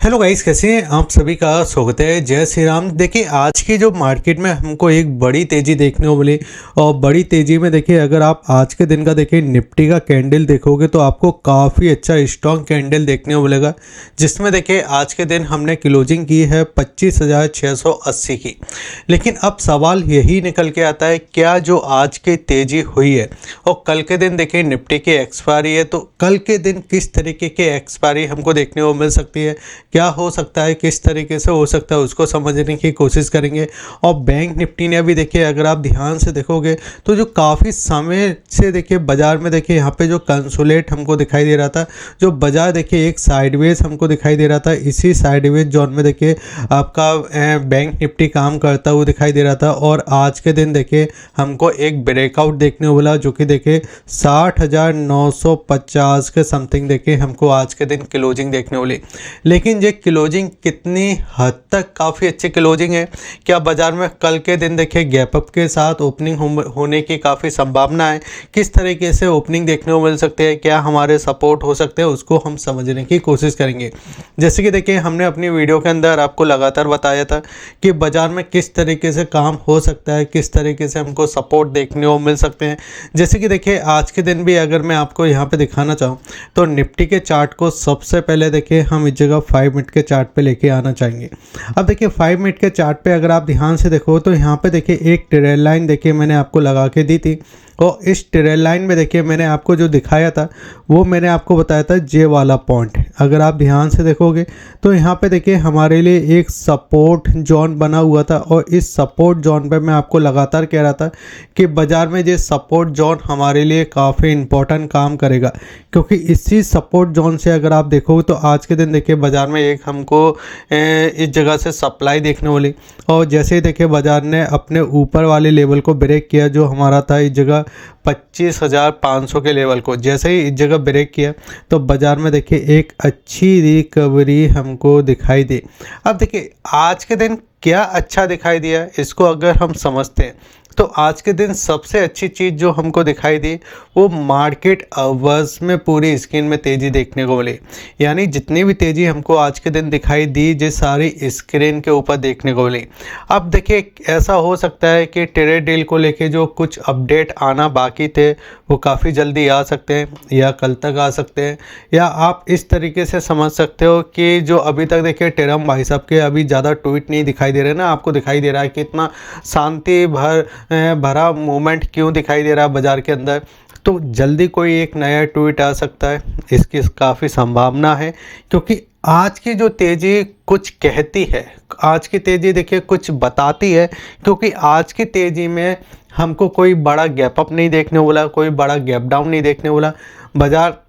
Hello guys, कैसे हैं आप सभी का स्वागत है। जय श्री राम। देखिए, आज की जो मार्केट में हमको एक बड़ी तेज़ी देखने को मिली और बड़ी तेज़ी में देखिए अगर आप आज के दिन का देखिए निफ्टी का कैंडल देखोगे तो आपको काफ़ी अच्छा स्ट्रॉन्ग कैंडल देखने को मिलेगा, जिसमें देखिए आज के दिन हमने क्लोजिंग की है 25,680 की। लेकिन अब सवाल यही निकल के आता है, क्या जो आज की तेज़ी हुई है और कल के दिन देखिए निफ्टी की एक्सपायरी है, तो कल के दिन किस तरीके की एक्सपायरी हमको देखने को मिल सकती है, क्या हो सकता है, किस तरीके से हो सकता है, उसको समझने की कोशिश करेंगे। और बैंक निफ्टी ने अभी देखिए अगर आप ध्यान से देखोगे तो जो काफ़ी समय से देखिए बाजार में देखिए यहाँ पे जो कंसोलेट हमको दिखाई दे रहा था, जो बाजार देखिए एक साइडवेज हमको दिखाई दे रहा था, इसी साइडवेज जोन में देखिए आपका बैंक निफ्टी काम करता हुआ दिखाई दे रहा था। और आज के दिन देखिए हमको एक ब्रेकआउट देखने को मिला, जो कि देखिए 60,950 के समथिंग देखिए हमको आज के दिन क्लोजिंग देखने को मिली। लेकिन ये क्लोजिंग कितनी हद तक काफ़ी अच्छी क्लोजिंग है, क्या बाजार में कल के दिन देखिए गैप अप के साथ ओपनिंग होने की काफ़ी संभावना है, किस तरीके से ओपनिंग देखने को मिल सकते हैं, क्या हमारे सपोर्ट हो सकते हैं, उसको हम समझने की कोशिश करेंगे। जैसे कि देखिए हमने अपनी वीडियो के अंदर आपको लगातार बताया था कि बाजार में किस तरीके से काम हो सकता है, किस तरीके से हमको सपोर्ट देखने को मिल सकते हैं। जैसे कि देखिए आज के दिन भी अगर मैं आपको यहाँ पे दिखाना चाहूँ तो निफ्टी के चार्ट को सबसे पहले देखिए हम इस जगह 5 मिनट के चार्ट पे लेके आना चाहेंगे। अब देखिए 5 मिनट के चार्ट पे अगर आप ध्यान से देखो तो यहाँ पे देखिए एक ट्रेल लाइन देखिए मैंने आपको लगा के दी थी, और इस ट्रेल लाइन में देखिए मैंने आपको जो दिखाया था वो मैंने आपको बताया था जे वाला पॉइंट। अगर आप ध्यान से देखोगे तो यहाँ पे देखिए हमारे लिए एक सपोर्ट जोन बना हुआ था, और इस सपोर्ट जोन पे मैं आपको लगातार कह रहा था कि बाज़ार में ये सपोर्ट जोन हमारे लिए काफ़ी इम्पोर्टेंट काम करेगा, क्योंकि इसी सपोर्ट जोन से अगर आप देखोगे तो आज के दिन देखिए बाज़ार में एक हमको इस जगह से सप्लाई देखने वाली, और जैसे ही देखिए बाज़ार ने अपने ऊपर वाले लेवल को ब्रेक किया जो हमारा था इस जगह 25,500 के लेवल को, जैसे ही इस जगह ब्रेक किया तो बाज़ार में देखिए एक अच्छी रिकवरी हमको दिखाई दी। अब देखिए आज के दिन क्या अच्छा दिखाई दिया, इसको अगर हम समझते हैं तो आज के दिन सबसे अच्छी चीज़ जो हमको दिखाई दी वो मार्केट अवर्स में पूरी स्क्रीन में तेज़ी देखने को मिली। यानी जितनी भी तेज़ी हमको आज के दिन दिखाई दी ये सारी स्क्रीन के ऊपर देखने को मिली। अब देखिए ऐसा हो सकता है कि ट्रेड डील को लेके जो कुछ अपडेट आना बाकी थे वो काफ़ी जल्दी आ सकते हैं, या कल तक आ सकते हैं, या आप इस तरीके से समझ सकते हो कि जो अभी तक देखिए टेरम भाई साहब के अभी ज़्यादा ट्वीट नहीं दिखाई दे रहे ना, आपको दिखाई दे रहा है कि इतना शांति भरा मूवमेंट क्यों दिखाई दे रहा है बाज़ार के अंदर, तो जल्दी कोई एक नया ट्वीट आ सकता है, इसकी काफ़ी संभावना है। क्योंकि आज की जो तेज़ी कुछ कहती है, आज की तेज़ी देखिए कुछ बताती है, क्योंकि आज की तेज़ी में हमको कोई बड़ा गैप अप नहीं देखने वाला, कोई बड़ा गैप डाउन नहीं देखने वाला, बाज़ार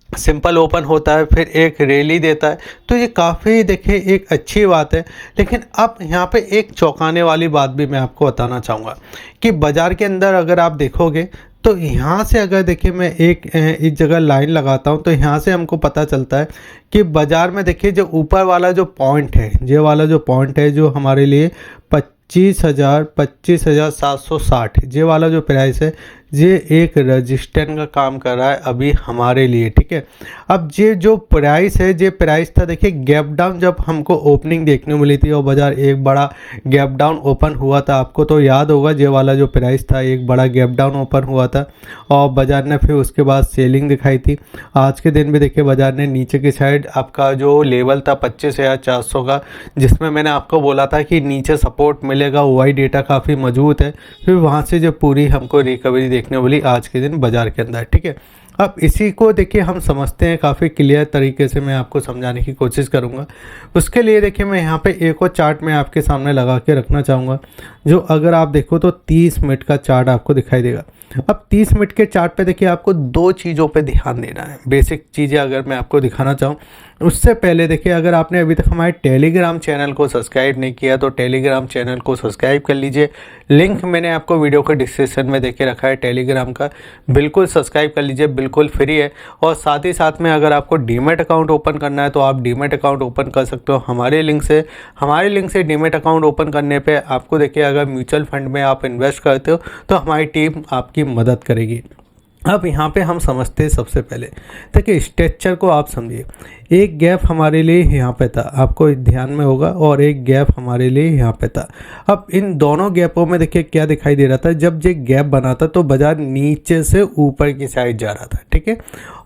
सिंपल ओपन होता है फिर एक रैली देता है, तो ये काफ़ी देखिए एक अच्छी बात है। लेकिन अब यहाँ पे एक चौंकाने वाली बात भी मैं आपको बताना चाहूँगा कि बाज़ार के अंदर अगर आप देखोगे तो यहाँ से अगर देखिए मैं एक इस जगह लाइन लगाता हूँ तो यहाँ से हमको पता चलता है कि बाज़ार में देखिए जो ऊपर वाला जो पॉइंट है, ये वाला जो पॉइंट है जो हमारे लिए 25,760 ये वाला जो प्राइस है ये एक रजिस्टेंस का काम कर रहा है अभी हमारे लिए, ठीक है। अब ये जो प्राइस है, ये प्राइस था देखिए गैप डाउन, जब हमको ओपनिंग देखने मिली थी और बाज़ार एक बड़ा गैप डाउन ओपन हुआ था, आपको तो याद होगा ये वाला जो प्राइस था एक बड़ा गैप डाउन ओपन हुआ था और बाज़ार ने फिर उसके बाद सेलिंग दिखाई थी। आज के दिन भी देखिए बाज़ार ने नीचे की साइड आपका जो लेवल था 25,400 का, जिसमें मैंने आपको बोला था कि नीचे सपोर्ट मिलेगा, वाई डेटा काफ़ी मजबूत है, फिर वहाँ से जो पूरी हमको रिकवरी देखने वाली आज के दिन बाज़ार के अंदर, ठीक है। अब इसी को देखिए हम समझते हैं, काफ़ी क्लियर तरीके से मैं आपको समझाने की कोशिश करूंगा। उसके लिए देखिए मैं यहाँ पे एक और चार्ट में आपके सामने लगा के रखना चाहूँगा, जो अगर आप देखो तो 30 मिनट का चार्ट आपको दिखाई देगा। अब 30 मिनट के चार्ट पे देखिए आपको दो चीज़ों पे ध्यान देना है, बेसिक चीज़ें अगर मैं आपको दिखाना चाहूँ। उससे पहले देखिए अगर आपने अभी तक हमारे टेलीग्राम चैनल को सब्सक्राइब नहीं किया तो टेलीग्राम चैनल को सब्सक्राइब कर लीजिए, लिंक मैंने आपको वीडियो के डिस्क्रिप्शन में देके रखा है टेलीग्राम का, बिल्कुल सब्सक्राइब कर लीजिए, बिल्कुल फ्री है। और साथ ही साथ में अगर आपको डीमैट अकाउंट ओपन करना है तो आप डीमैट अकाउंट ओपन कर सकते हो हमारे लिंक से डीमैट अकाउंट ओपन करने पे आपको देखिए अगर म्यूचुअल फंड में आप इन्वेस्ट करते हो तो हमारी टीम आपकी मदद करेगी। अब यहाँ पे हम समझते हैं सबसे पहले देखिए स्ट्रक्चर को आप समझिए, एक गैप हमारे लिए यहाँ पे था, आपको ध्यान में होगा, और एक गैप हमारे लिए यहाँ पे था। अब इन दोनों गैपों में देखिए क्या दिखाई दे रहा था, जब ये गैप बना था तो बाजार नीचे से ऊपर की साइड जा रहा था, ठीक है।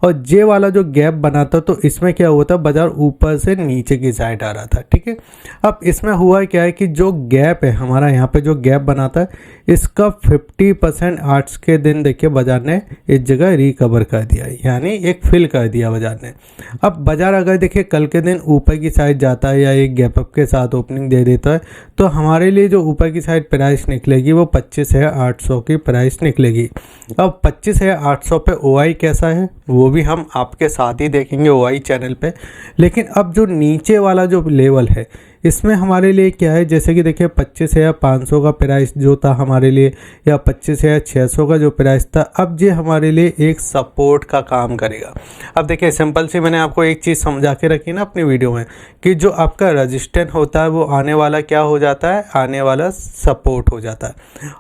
और ये वाला जो गैप बना था तो इसमें क्या हुआ था, बाजार ऊपर से नीचे की साइड आ रहा था, ठीक है। अब इसमें हुआ क्या है कि जो गैप है हमारा, यहाँ पे जो गैप बना था, इसका 50% आज के दिन देखिए बाजार ने इस जगह रिकवर कर दिया, यानी एक फिल कर दिया बाजार ने। अब बाजार अगर देखिए कल के दिन ऊपर की साइड जाता है या एक गैप अप के साथ ओपनिंग दे देता है, तो हमारे लिए जो ऊपर की साइड प्राइस निकलेगी वो 25,800 की प्राइस निकलेगी। अब 25,800 पे ओआई कैसा है वो भी हम आपके साथ ही देखेंगे ओआई चैनल पे। लेकिन अब जो नीचे वाला जो लेवल है इसमें हमारे लिए क्या है, जैसे कि देखिए 25,500 का प्राइस जो था हमारे लिए, या 25,600 का जो प्राइस था, अब ये हमारे लिए एक सपोर्ट का काम करेगा। अब देखिए सिंपल सी मैंने आपको एक चीज़ समझा के रखी ना अपनी वीडियो में, कि जो आपका रजिस्टेंस होता है वो आने वाला क्या हो जाता है, आने वाला सपोर्ट हो जाता है,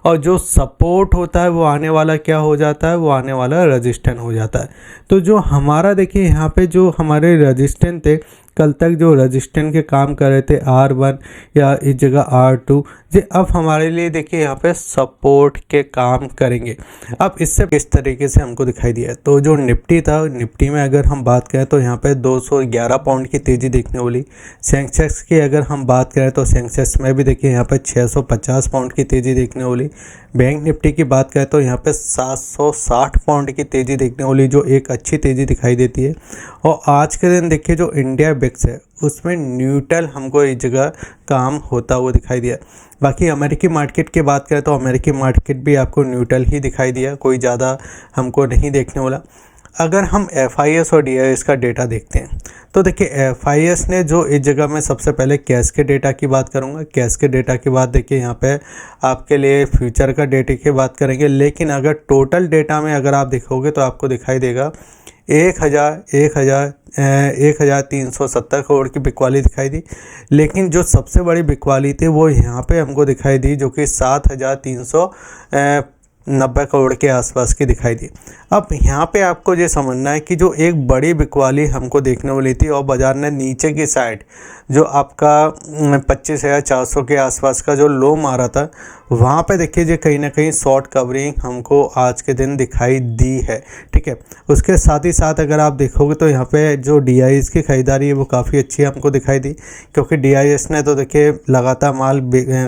और जो सपोर्ट होता है वो आने वाला क्या हो जाता है, वो आने वाला रजिस्टेंस हो जाता है। तो जो हमारा देखिए यहाँ पे जो हमारे रजिस्टेंस थे, कल तक जो रजिस्टेंस के काम कर रहे थे R1 या इस जगह R2, ये अब हमारे लिए देखिए यहाँ पे सपोर्ट के काम करेंगे। अब इससे किस तरीके से हमको दिखाई दिया, तो जो निफ्टी था, निफ्टी में अगर हम बात करें तो यहाँ पे 211 पॉइंट की तेज़ी देखने वाली। सेंसेक्स की अगर हम बात करें तो सेंसेक्स में भी देखिए यहाँ पे 650 पॉइंट की तेज़ी देखने वाली। बैंक निफ्टी की बात करें तो यहाँ पे 760 पॉइंट की तेज़ी देखने वाली, जो एक अच्छी तेज़ी दिखाई देती है। और आज के दिन देखिए जो इंडिया बिक्स है उसमें न्यूट्रल हमको इस जगह काम होता हुआ दिखाई दिया। बाकी अमेरिकी मार्केट की बात करें तो अमेरिकी मार्केट भी आपको न्यूट्रल ही दिखाई दिया, कोई ज़्यादा हमको नहीं देखने वाला। अगर हम FIS और DIS का डेटा देखते हैं तो देखिए FIS ने जो इस जगह में सबसे पहले कैश के डेटा की बात करूंगा, कैश के डेटा के बाद देखिए यहाँ पे आपके लिए फ्यूचर का डेटा की बात करेंगे। लेकिन अगर टोटल डेटा में अगर आप देखोगे तो आपको दिखाई देगा 1,370 करोड़ की बिकवाली दिखाई दी। लेकिन जो सबसे बड़ी बिकवाली थी वो यहाँ पे हमको दिखाई दी, जो कि 7,390 करोड़ के आसपास की दिखाई दी। अब यहाँ पे आपको ये समझना है कि जो एक बड़ी बिकवाली हमको देखने वाली थी और बाजार ने नीचे की साइड जो आपका 25,400 के आसपास का जो लो मारा था, वहाँ पे देखिए जो कहीं ना कहीं शॉर्ट कवरिंग हमको आज के दिन दिखाई दी है, ठीक है। उसके साथ ही साथ अगर आप देखोगे तो यहाँ पे जो DIS की खरीदारी है वो काफ़ी अच्छी हमको दिखाई दी, क्योंकि DIS ने तो देखिए लगातार माल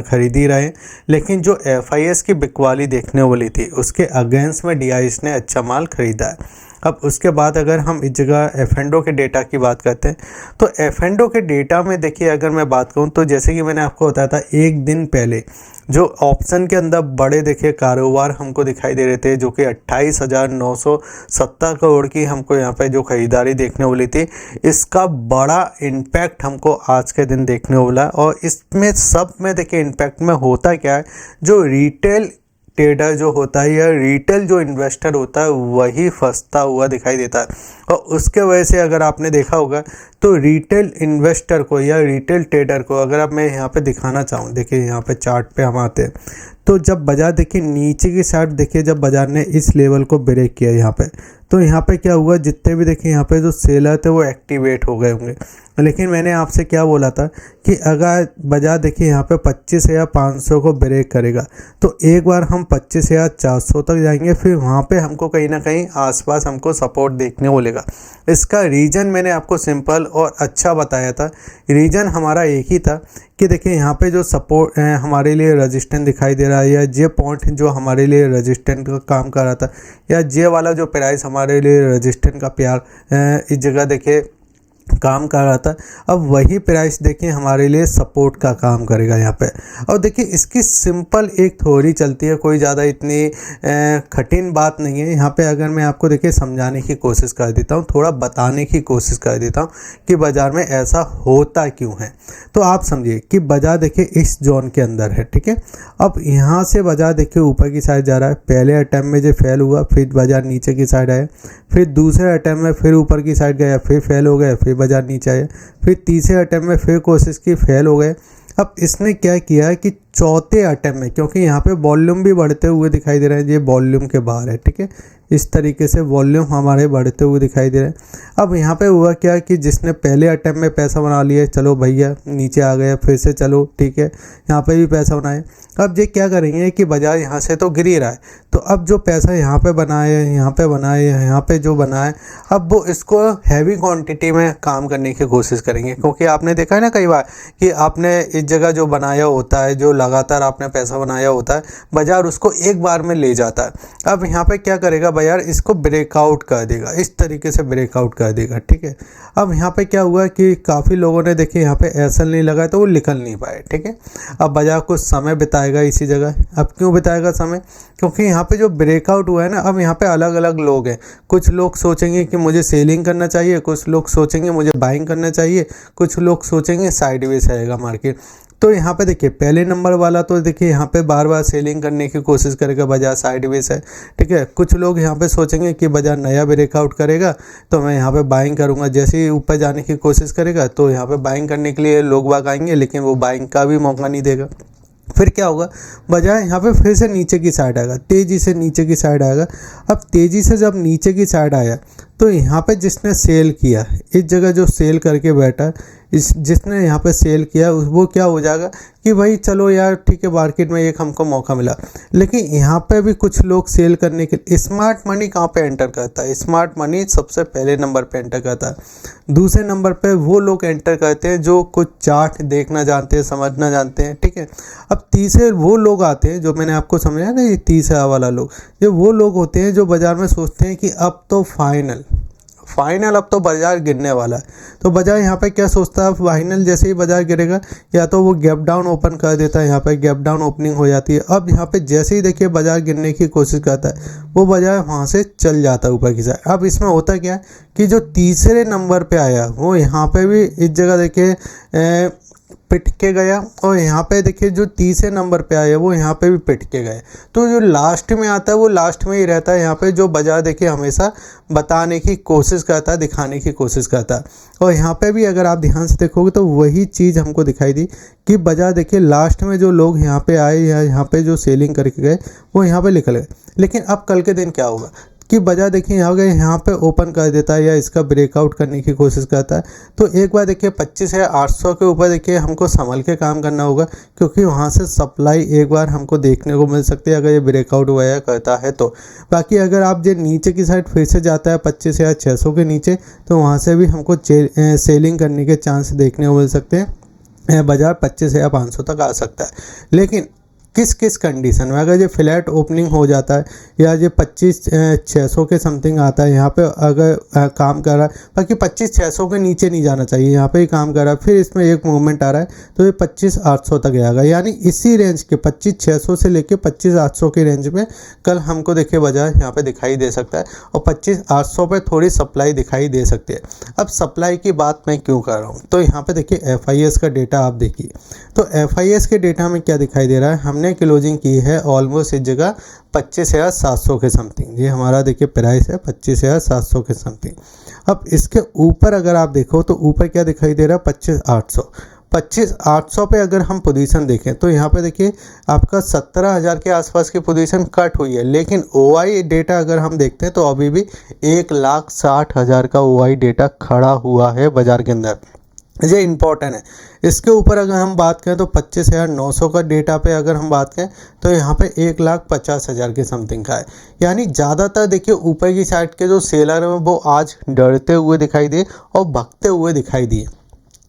खरीद ही रहे। लेकिन जो FIS की बिकवाली देखने वाली थी उसके अगेंस्ट में DIS ने अच्छा माल खरीदा है। अब उसके बाद अगर हम इस जगह F&O के डेटा की बात करते हैं तो F&O के डेटा में देखिए अगर मैं बात करूं तो जैसे कि मैंने आपको बताया था एक दिन पहले जो ऑप्शन के अंदर बड़े देखिए कारोबार हमको दिखाई दे रहे थे, जो कि 28,970 करोड़ की हमको यहाँ पे जो खरीदारी देखने वाली थी, इसका बड़ा इम्पैक्ट हमको आज के दिन देखने वाला। और इसमें सब में देखिए इम्पैक्ट में होता क्या है, जो रिटेल ट्रेडर जो होता है या रिटेल जो इन्वेस्टर होता है वही फंसता हुआ दिखाई देता है। और उसके वजह से अगर आपने देखा होगा तो रिटेल इन्वेस्टर को या रिटेल ट्रेडर को अगर आप मैं यहाँ पे दिखाना चाहूँ, देखिए यहाँ पे चार्ट पे हम आते हैं तो जब बाजार देखिए नीचे की साइड देखिए जब बाजार ने इस लेवल को ब्रेक किया यहाँ पे, तो यहाँ पे क्या हुआ, जितने भी देखिए यहाँ पे जो सेलर थे वो एक्टिवेट हो गए होंगे। लेकिन मैंने आपसे क्या बोला था कि अगर बाजार देखिए यहाँ पे 25,500 को ब्रेक करेगा तो एक बार हम 25,400 तक जाएंगे, फिर वहाँ पे हमको कहीं ना कहीं आसपास हमको सपोर्ट देखने को मिलेगा। इसका रीज़न मैंने आपको सिंपल और अच्छा बताया था। रीज़न हमारा एक ही था कि देखिए यहाँ पे जो सपोर्ट हमारे लिए रेजिस्टेंस दिखाई दे रहा है, या जे पॉइंट जो हमारे लिए रेजिस्टेंस का काम कर रहा था, या जे वाला जो प्राइस हमारे लिए रेजिस्टेंस का प्यार इस जगह देखिए काम कर रहा था, अब वही प्राइस देखिए हमारे लिए सपोर्ट का काम करेगा यहाँ पे। और देखिए इसकी सिंपल एक थ्योरी चलती है, कोई ज़्यादा इतनी कठिन बात नहीं है। यहाँ पे अगर मैं आपको देखिए समझाने की कोशिश कर देता हूँ, थोड़ा बताने की कोशिश कर देता हूँ कि बाज़ार में ऐसा होता क्यों है, तो आप समझिए कि बाज़ार देखिए इस जोन के अंदर है, ठीक है। अब यहाँ से बाज़ार देखिए ऊपर की साइड जा रहा है, पहले अटैम्प्ट में जो फेल हुआ, फिर बाज़ार नीचे की साइड आया, फिर दूसरे अटैम्प्ट में फिर ऊपर की साइड गया, फिर फेल हो गया, फिर बाज़ार नीचे आया, फिर तीसरे अटैम्प्ट में फिर कोशिश की, फेल हो गए। अब इसने क्या किया कि चौथे अटैम्प्ट में, क्योंकि यहाँ पे वॉल्यूम भी बढ़ते हुए दिखाई दे रहे हैं, ये वॉल्यूम के बाहर है, ठीक है, इस तरीके से वॉल्यूम हमारे बढ़ते हुए दिखाई दे रहे हैं। अब यहाँ पे हुआ क्या कि जिसने पहले अटेम्प्ट में पैसा बना लिया, चलो भैया नीचे आ गया, फिर से चलो ठीक है यहाँ पे भी पैसा बनाए। अब ये क्या करेंगे कि बाजार यहाँ से तो गिर ही रहा है, तो अब जो पैसा यहाँ पे बनाए, यहाँ पे बनाए, यहाँ पे जो बनाए, अब वो इसको हैवी क्वांटिटी में काम करने की कोशिश करेंगे। क्योंकि आपने देखा है ना कई बार कि आपने इस जगह जो बनाया होता है, जो लगातार आपने पैसा बनाया होता है, बाजार उसको एक बार में ले जाता है। अब यहाँ पे क्या करेगा बाजार, इसको ब्रेकआउट कर देगा, इस तरीके से ब्रेकआउट कर देगा, ठीक है। अब यहाँ पे क्या हुआ कि काफ़ी लोगों ने देखिए यहाँ पे एसल नहीं लगाया तो वो निकल नहीं पाए, ठीक है। अब बाजार कुछ समय बिताएगा इसी जगह। अब क्यों बिताएगा समय, क्योंकि यहाँ पे जो ब्रेकआउट हुआ है ना, अब यहाँ पे अलग अलग लोग हैं। कुछ लोग सोचेंगे कि मुझे सेलिंग करना चाहिए, कुछ लोग सोचेंगे मुझे बाइंग करना चाहिए, कुछ लोग सोचेंगे साइडवेज आएगा मार्केट। तो यहाँ पे देखिए पहले नंबर वाला तो देखिए यहाँ पे बार बार सेलिंग करने की कोशिश करेगा, बाजार साइडवेज है, ठीक है। कुछ लोग यहाँ पे सोचेंगे कि बाजार नया ब्रेकआउट करेगा तो मैं यहाँ पे बाइंग करूँगा, जैसे ही ऊपर जाने की कोशिश करेगा तो यहाँ पे बाइंग करने के लिए लोग बाग आएंगे, लेकिन वो बाइंग का भी मौका नहीं देगा। फिर क्या होगा, बजाय यहाँ पे फिर से नीचे की साइड आएगा, तेज़ी से नीचे की साइड आएगा। अब तेज़ी से जब नीचे की साइड आया तो यहाँ पे जिसने सेल किया, इस जगह जो सेल करके बैठा, इस जिसने यहाँ पे सेल किया वो क्या हो जाएगा कि भाई चलो यार ठीक है, मार्केट में एक हमको मौका मिला। लेकिन यहाँ पे भी कुछ लोग सेल करने के, स्मार्ट मनी कहाँ पे एंटर करता है, स्मार्ट मनी सबसे पहले नंबर पे एंटर करता है। दूसरे नंबर पे वो लोग एंटर करते हैं जो कुछ चार्ट देखना जानते हैं, समझना जानते हैं, ठीक है। अब तीसरे वो लोग आते हैं, जो मैंने आपको समझाया ना, ये तीसरा वाला लोग, ये वो लोग होते हैं जो बाज़ार में सोचते हैं कि अब तो फाइनल अब तो बाज़ार गिरने वाला है। तो बाज़ार यहाँ पे क्या सोचता है, फाइनल जैसे ही बाज़ार गिरेगा या तो वो गैप डाउन ओपन कर देता है, यहाँ पे गैप डाउन ओपनिंग हो जाती है। अब यहाँ पे जैसे ही देखिए बाज़ार गिरने की कोशिश करता है, वो बाज़ार वहाँ से चल जाता है ऊपर की साइड। अब इसमें होता क्या है कि जो तीसरे नंबर पर आया वो यहाँ पर भी इस जगह देखिए पिट के गया, और यहाँ पे देखिए जो तीसरे नंबर पे आया वो यहाँ पे भी पिट के गए। तो जो लास्ट में आता है वो लास्ट में ही रहता है। यहाँ पे जो बाजार देखिए हमेशा बताने की कोशिश करता है, दिखाने की कोशिश करता है। और यहाँ पे भी अगर आप ध्यान से देखोगे तो वही चीज़ हमको दिखाई दी कि बाजार देखिए लास्ट में जो लोग यहाँ पे आए या यहाँ पे जो सेलिंग करके गए वो यहाँ पे निकल गए। लेकिन अब कल के दिन क्या होगा कि बाजार देखिए यहाँ पे ओपन कर देता है या इसका ब्रेकआउट करने की कोशिश करता है। तो एक बार देखिए 25,800 के ऊपर देखिए हमको संभल के काम करना होगा, क्योंकि वहाँ से सप्लाई एक बार हमको देखने को मिल सकती है अगर ये ब्रेकआउट हुआ करता है तो। बाकी अगर आप जो नीचे की साइड फिर से जाता है 25,600 के नीचे, तो वहाँ से भी हमको सेलिंग करने के चांस देखने को मिल सकते हैं। बाजार 25,500 तक आ सकता है। लेकिन किस किस कंडीशन में, अगर ये फ्लैट ओपनिंग हो जाता है या ये 25,600 के समथिंग आता है, यहाँ पे अगर काम कर रहा है, बाकी 25,600 के नीचे नहीं जाना चाहिए, यहाँ पे ही काम कर रहा है, फिर इसमें एक मूवमेंट आ रहा है तो ये 25,800 तक आएगा। यानी इसी रेंज के 25,600 से लेके 25,800 के रेंज में कल हमको देखिए बाजार यहाँ पे दिखाई दे सकता है, और 25,800 पे थोड़ी सप्लाई दिखाई दे सकती है। अब सप्लाई की बात मैं क्यों कर रहा हूँ, तो यहाँ पे देखिए FIS का डेटा आप देखिए, तो FIS के डेटा में क्या दिखाई दे रहा है, हमने क्लोजिंग की है ऑलमोस्ट इस जगह 25,700 के समथिंग। ये हमारा देखिए प्राइस है 25,700 के समथिंग। अब इसके ऊपर अगर आप देखो तो ऊपर क्या दिखाई दे रहा है 25,800 पे अगर हम पोजीशन देखें तो यहाँ पे देखिए आपका 17,000 के आसपास की पोजीशन कट हुई है। लेकिन OI डेटा अगर हम देखते हैं तो अभी भी 1,60,000 का OI डेटा खड़ा हुआ है बाजार के अंदर। ये इम्पॉर्टेंट है। इसके ऊपर अगर हम बात करें तो 25,900 का डेटा पे अगर हम बात करें तो यहाँ पे 1,50,000 के समथिंग का है। यानी ज़्यादातर देखिए ऊपर की साइड के जो सेलर हैं वो आज डरते हुए दिखाई दिए और भगते हुए दिखाई दिए।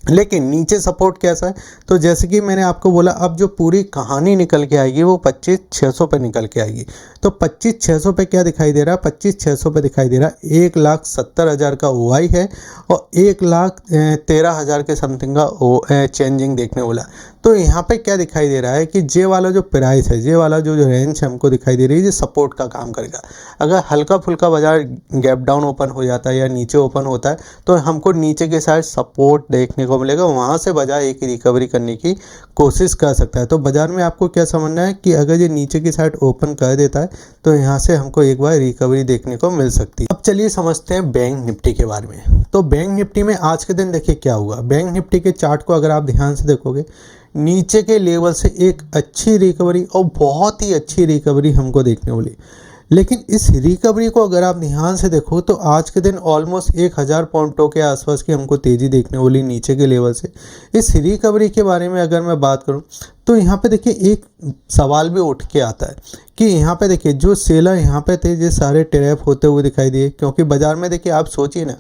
लेकिन नीचे सपोर्ट कैसा है, तो जैसे कि मैंने आपको बोला, अब जो पूरी कहानी निकल के आएगी वो 25,600 पे निकल के आएगी। तो 25,600 पे क्या दिखाई दे रहा है, 25,600 पे दिखाई दे रहा है 1,70,000 का OI है और 1,13,000 के समथिंग का चेंजिंग देखने वाला। तो यहाँ पे क्या दिखाई दे रहा है कि जे वाला जो प्राइस है, जे वाला जो रेंज हमको दिखाई दे रही है, ये सपोर्ट का काम करेगा। अगर हल्का फुल्का बाजार गैप डाउन ओपन हो जाता है या नीचे ओपन होता है तो हमको नीचे के साइड सपोर्ट देखने को मिलेगा, वहाँ से बाजार एक रिकवरी करने की कोशिश कर सकता है। तो बाजार में आपको क्या समझना है कि अगर ये नीचे की साइड ओपन कर देता है तो यहाँ से हमको एक बार रिकवरी देखने को मिल सकती है। अब चलिए समझते हैं बैंक निफ्टी के बारे में। तो बैंक निफ्टी में आज के दिन देखिए क्या हुआ। बैंक निफ्टी के चार्ट को अगर आप ध्यान से देखोगे, नीचे के लेवल से एक अच्छी रिकवरी और बहुत ही अच्छी रिकवरी हमको देखने को मिली। लेकिन इस रिकवरी को अगर आप ध्यान से देखो तो आज के दिन ऑलमोस्ट 1000 पॉइंटों के आसपास की हमको तेज़ी देखने वाली नीचे के लेवल से। इस रिकवरी के बारे में अगर मैं बात करूं तो यहाँ पे देखिए एक सवाल भी उठ के आता है कि यहाँ पे देखिए जो सेलर यहाँ पे थे ये सारे ट्रैप होते हुए दिखाई दिए, क्योंकि बाज़ार में देखिए आप सोचिए ना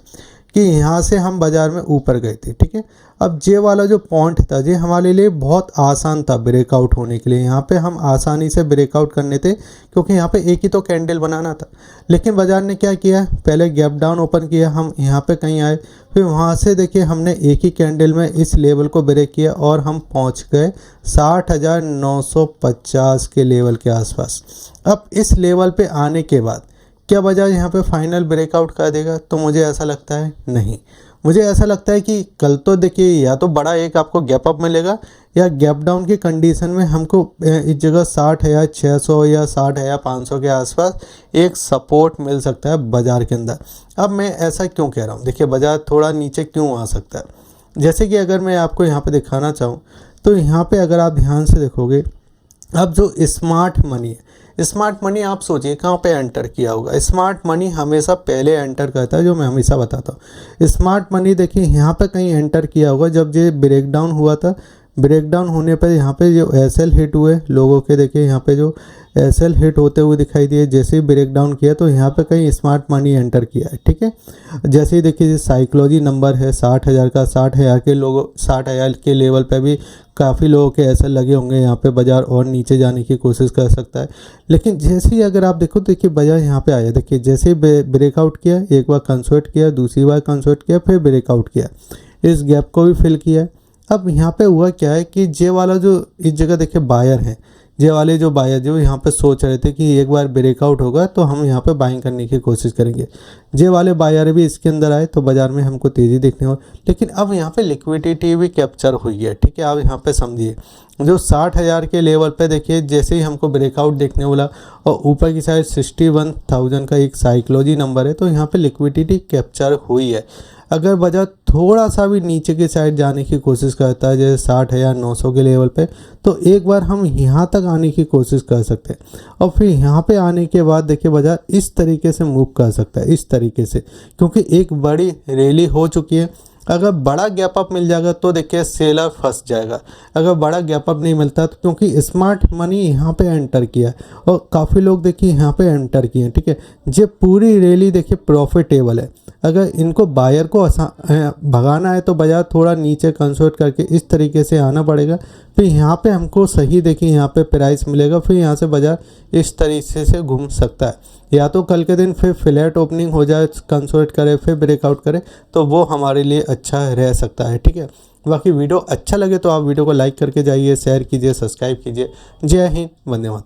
कि यहाँ से हम बाज़ार में ऊपर गए थे, ठीक है। अब ये वाला जो पॉइंट था ये हमारे लिए बहुत आसान था ब्रेकआउट होने के लिए, यहाँ पे हम आसानी से ब्रेकआउट करने थे क्योंकि यहाँ पे एक ही तो कैंडल बनाना था। लेकिन बाज़ार ने क्या किया, पहले गैप डाउन ओपन किया, हम यहाँ पे कहीं आए, फिर वहाँ से देखिए हमने एक ही कैंडल में इस लेवल को ब्रेक किया और हम पहुँच गए 60,950 के लेवल के आसपास। अब इस लेवल पे आने के बाद क्या बाज़ार यहाँ पे फाइनल ब्रेकआउट कर देगा? तो मुझे ऐसा लगता है नहीं। मुझे ऐसा लगता है कि कल तो देखिए या तो बड़ा एक आपको गैप अप मिलेगा या गैप डाउन की कंडीशन में हमको इस जगह 60,600 या 60,500 के आसपास एक सपोर्ट मिल सकता है बाज़ार के अंदर। अब मैं ऐसा क्यों कह रहा हूँ, देखिए बाज़ार थोड़ा नीचे क्यों आ सकता है। जैसे कि अगर मैं आपको यहाँ पे दिखाना चाहूँ तो यहाँ पे अगर आप ध्यान से देखोगे, अब जो स्मार्ट मनी है, स्मार्ट मनी आप सोचिए कहाँ पे एंटर किया होगा। स्मार्ट मनी हमेशा पहले एंटर करता है, जो मैं हमेशा बताता हूँ। स्मार्ट मनी देखिए यहाँ पे कहीं एंटर किया होगा जब ये ब्रेक डाउन हुआ था। ब्रेक डाउन होने पर यहाँ पे जो एसएल हिट हुए लोगों के, देखिए यहाँ पे जो एसएल हिट होते हुए दिखाई दिए। जैसे ही ब्रेक डाउन किया तो यहाँ पे कहीं स्मार्ट मनी एंटर किया है, ठीक है। जैसे ही देखिए साइकोलॉजी नंबर है 60,000 का, 60,000 के लोगों 60,000 के लेवल पे भी काफ़ी लोगों के एसएल लगे होंगे। यहाँ पे बाज़ार और नीचे जाने की कोशिश कर सकता है। लेकिन जैसे ही अगर आप देखो देखिए बाज़ार यहाँ पे आया, देखिए जैसे ही ब्रेकआउट किया, एक बार कंसोल्ट किया, दूसरी बार कंसोल्ट किया, फिर ब्रेकआउट किया, इस गैप को भी फिल किया। अब यहाँ पे हुआ क्या है कि जे वाला जो इस जगह देखिए बायर है, जे वाले जो बायर जो यहाँ पे सोच रहे थे कि एक बार ब्रेकआउट होगा तो हम यहाँ पे बाइंग करने की कोशिश करेंगे, जे वाले बायर भी इसके अंदर आए तो बाज़ार में हमको तेज़ी देखने हो। लेकिन अब यहाँ पे लिक्विडिटी भी कैप्चर हुई है, ठीक है। आप यहाँ पे समझिए जो 60,000 के लेवल पे देखिए जैसे ही हमको ब्रेकआउट देखने वाला और ऊपर की साइड 61,000 का एक साइकोलॉजी नंबर है, तो यहाँ पे लिक्विडिटी कैप्चर हुई है। अगर बाज़ार थोड़ा सा भी नीचे की साइड जाने की कोशिश करता है जैसे 60,900 के लेवल पे, तो एक बार हम यहाँ तक आने की कोशिश कर सकते हैं और फिर यहाँ पे आने के बाद देखिए बाज़ार इस तरीके से मूव कर सकता है, इस तरीके से, क्योंकि एक बड़ी रैली हो चुकी है। अगर बड़ा गैप अप मिल जाएगा तो देखिए सेलर फंस जाएगा। अगर बड़ा गैप अप नहीं मिलता तो क्योंकि स्मार्ट मनी यहाँ पे एंटर किया और काफ़ी लोग देखिए यहाँ पे एंटर किए हैं, ठीक है। ये पूरी रैली देखिए प्रॉफिटेबल है। अगर इनको बायर को भगाना है तो बाज़ार थोड़ा नीचे कंसोल्ट करके इस तरीके से आना पड़ेगा, फिर यहाँ पे हमको सही देखिए यहाँ पे प्राइस मिलेगा, फिर यहाँ से बाज़ार इस तरीके से घूम सकता है। या तो कल के दिन फिर फ्लैट ओपनिंग हो जाए, कंसोल्ट करे, फिर ब्रेकआउट करे, तो वो हमारे लिए अच्छा रह सकता है, ठीक है। बाकी वीडियो अच्छा लगे तो आप वीडियो को लाइक करके जाइए, शेयर कीजिए, सब्सक्राइब कीजिए। जय हिंद, वंदे मातरम।